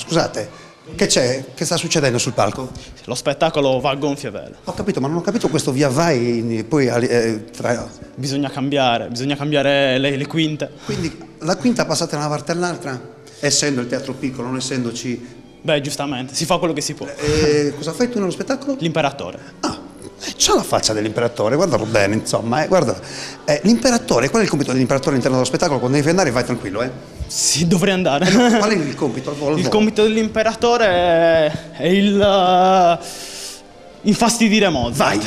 Scusate, che c'è? Che sta succedendo sul palco? Lo spettacolo va a gonfie vele. Ho capito, ma non ho capito questo via vai poi Bisogna cambiare le quinte. Quindi la quinta passate da una parte all'altra? Essendo il teatro piccolo, non essendoci... Beh, giustamente, si fa quello che si può. Cosa fai tu nello spettacolo? L'imperatore. C'ha la faccia dell'imperatore, guardalo bene, insomma, guarda. L'imperatore, qual è il compito dell'imperatore all'interno dello spettacolo? Quando devi andare vai tranquillo, Sì, dovrei andare. Qual è il compito? Il compito dell'imperatore è il infastidire Mozart. Vai.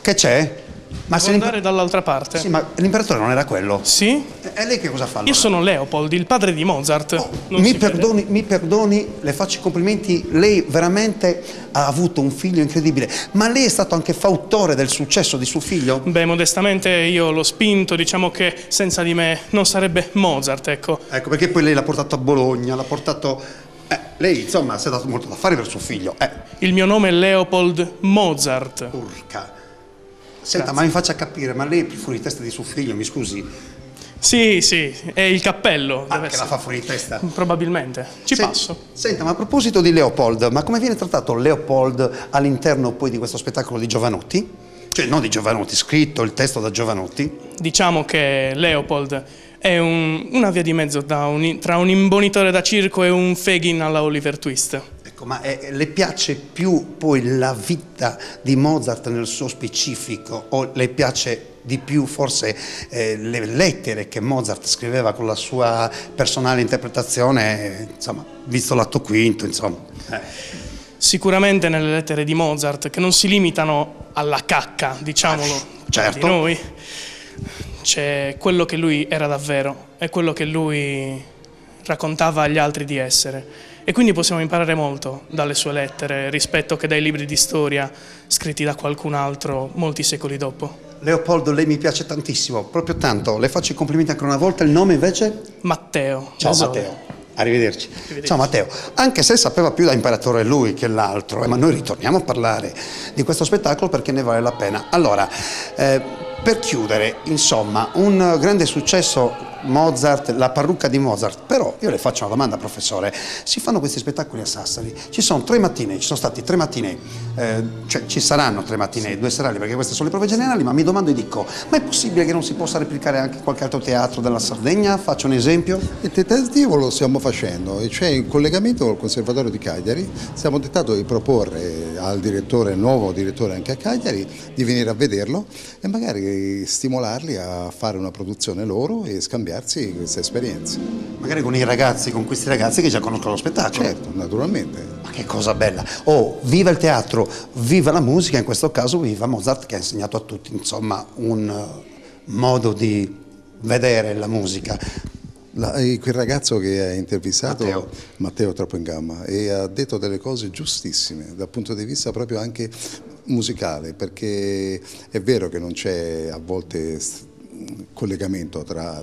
Che c'è? Ma Devo andare dall'altra parte. Sì, ma l'imperatore non era quello? Sì? E lei che cosa fa allora? Io sono Leopold, il padre di Mozart. Mi perdoni, le faccio i complimenti, lei veramente ha avuto un figlio incredibile, ma lei è stato anche fautore del successo di suo figlio? Beh, modestamente io l'ho spinto, diciamo che senza di me non sarebbe Mozart, ecco. Ecco, perché poi lei l'ha portato a Bologna, l'ha portato... lei, insomma, si è dato molto da fare per suo figlio. Il mio nome è Leopold Mozart. Urca. Senta, ma mi faccia capire, ma lei è più fuori di testa di suo figlio, mi scusi? Sì, è il cappello. Che la fa fuori di testa? Probabilmente. Ci passo. Senta, ma a proposito di Leopold, ma come viene trattato Leopold all'interno poi di questo spettacolo di Jovanotti? Cioè, non di Jovanotti, scritto il testo da Jovanotti? Diciamo che Leopold è una via di mezzo tra un imbonitore da circo e un Fagin alla Oliver Twist. Ecco, ma le piace più poi la vita di Mozart nel suo specifico o le piace di più forse le lettere che Mozart scriveva con la sua personale interpretazione, insomma, visto l'atto quinto, insomma. Sicuramente nelle lettere di Mozart, che non si limitano alla cacca, diciamolo, certo. di noi, c'è quello che lui era davvero e quello che lui raccontava agli altri di essere. E quindi possiamo imparare molto dalle sue lettere rispetto che dai libri di storia scritti da qualcun altro molti secoli dopo. Leopoldo, lei mi piace tantissimo, proprio tanto. Le faccio i complimenti ancora una volta. Il nome invece? Matteo. Ciao Matteo. Arrivederci. Ciao Matteo. Anche se sapeva più da imperatore lui che l'altro, ma noi ritorniamo a parlare di questo spettacolo perché ne vale la pena. Allora, per chiudere, insomma, un grande successo Mozart, la parrucca di Mozart. Però io le faccio una domanda, professore. Si fanno questi spettacoli a Sassari, ci sono 3 mattine, ci sono stati 3 mattine, cioè ci saranno 3 mattine, 2 serali, perché queste sono le prove generali, ma mi domando e dico, ma è possibile che non si possa replicare anche qualche altro teatro della Sardegna? Faccio un esempio. Il tentativo lo stiamo facendo, e cioè in collegamento col Conservatorio di Cagliari stiamo tentando di proporre al direttore, nuovo direttore anche a Cagliari, di venire a vederlo e magari stimolarli a fare una produzione loro e scambiarsi queste esperienze. Magari con i ragazzi, con questi ragazzi che già conoscono lo spettacolo. Certo, naturalmente. Ma che cosa bella. Oh, viva il teatro, viva la musica, in questo caso viva Mozart che ha insegnato a tutti, insomma, un modo di vedere la musica. Quel ragazzo che ha intervistato, Matteo Tropengama, e ha detto delle cose giustissime dal punto di vista proprio anche musicale, perché è vero che non c'è a volte collegamento tra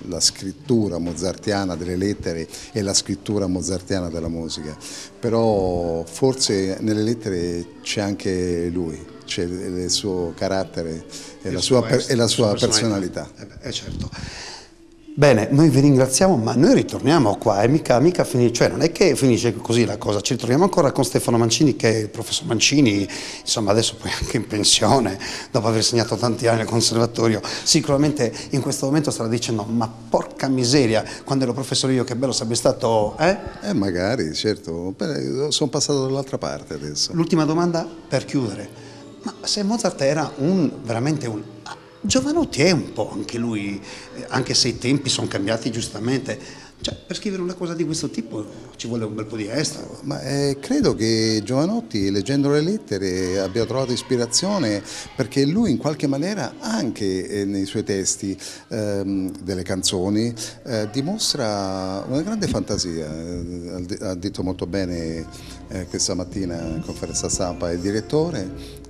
la scrittura mozartiana delle lettere e la scrittura mozartiana della musica, però forse nelle lettere c'è anche lui, c'è il suo carattere e la sua personalità. Certo. Bene, noi vi ringraziamo, ma noi ritorniamo qua e mica finisce, cioè non è che finisce così la cosa, ci ritroviamo ancora con Stefano Mancini, che il professor Mancini, insomma adesso poi anche in pensione, dopo aver segnato tanti anni al conservatorio, sicuramente in questo momento starà dicendo, ma porca miseria, quando ero professore io che bello sarebbe stato, magari, certo, sono passato dall'altra parte adesso. L'ultima domanda per chiudere, ma se Mozart era veramente un... Jovanotti è un po' anche lui, anche se i tempi sono cambiati giustamente, cioè per scrivere una cosa di questo tipo ci vuole un bel po' di estro. Ma credo che Jovanotti, leggendo le lettere, abbia trovato ispirazione, perché lui in qualche maniera anche nei suoi testi delle canzoni dimostra una grande fantasia. Ha detto molto bene questa mattina in conferenza stampa il direttore.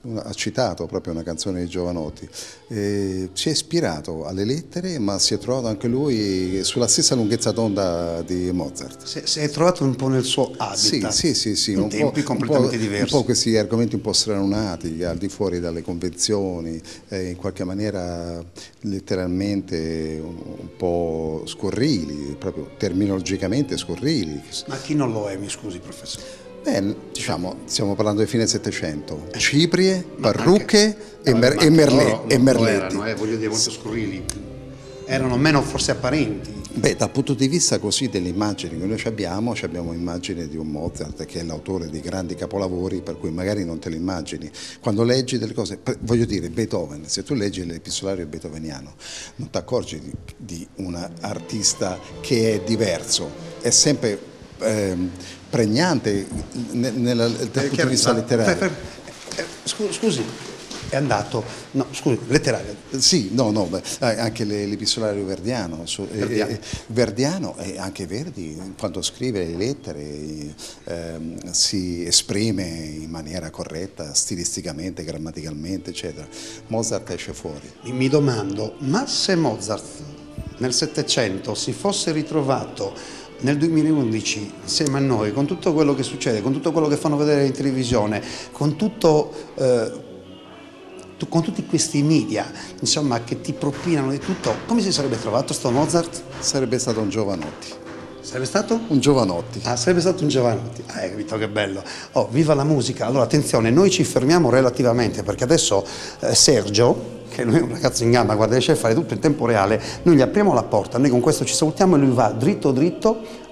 ha citato proprio una canzone di Jovanotti, si è ispirato alle lettere, ma si è trovato anche lui sulla stessa lunghezza d'onda di Mozart. Si è trovato un po' nel suo habitat, sì, in tempi completamente diversi. Un po' questi argomenti un po' stranunati, al di fuori dalle convenzioni, in qualche maniera letteralmente un po' scorrili, proprio terminologicamente scorrili. Ma chi non lo è, mi scusi professore? Beh, diciamo, stiamo parlando di fine Settecento, ciprie, parrucche e merletti. Erano, voglio dire, molto scurrili, erano meno forse apparenti. Beh, dal punto di vista così delle immagini che noi abbiamo immagini di un Mozart che è l'autore di grandi capolavori, per cui magari non te le immagini. Quando leggi delle cose, voglio dire, Beethoven, se tu leggi l'epistolario beethoveniano, non ti accorgi di un artista che è diverso, è sempre pregnante dal punto di vista letterario. Scusi, è andato, no, scusi, letterario. Sì, no, anche l'epistolario verdiano. Verdiano e anche Verdi, quando scrive le lettere, si esprime in maniera corretta, stilisticamente, grammaticalmente, eccetera. Mozart esce fuori. Mi domando, ma se Mozart nel Settecento si fosse ritrovato nel 2011 insieme a noi, con tutto quello che succede, con tutto quello che fanno vedere in televisione, con tutti questi media, insomma, che ti propinano di tutto, come si sarebbe trovato sto Mozart? Sarebbe stato un Jovanotti. Sarebbe stato? Un Jovanotti. Ah, sarebbe stato un Jovanotti. Ah, hai capito che bello. Oh, viva la musica. Allora, attenzione, noi ci fermiamo relativamente, perché adesso Sergio, che lui è un ragazzo in gamba, guarda, riesce a fare tutto in tempo reale, noi gli apriamo la porta, noi con questo ci salutiamo e lui va dritto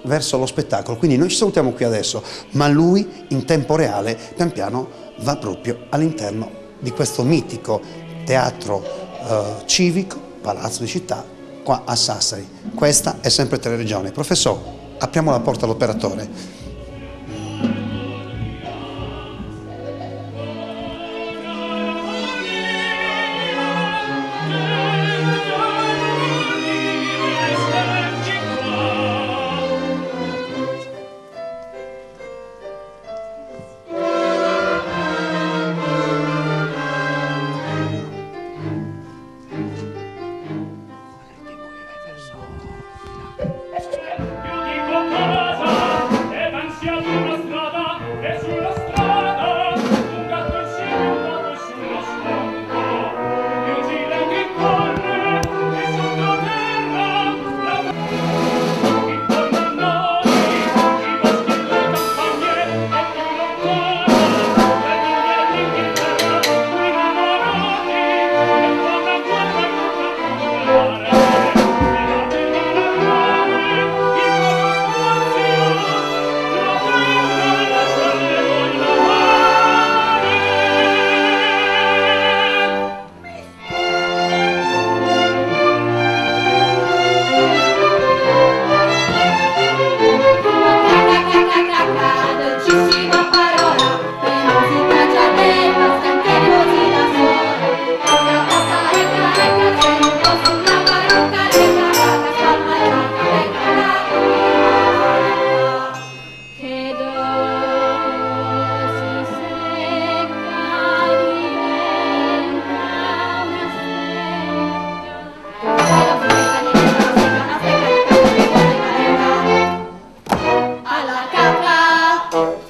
verso lo spettacolo, quindi noi ci salutiamo qui adesso, ma lui in tempo reale pian piano va proprio all'interno di questo mitico teatro civico, Palazzo di Città, qua a Sassari. Questa è sempre Teleregione. Professore, apriamo la porta all'operatore. Alla cacca!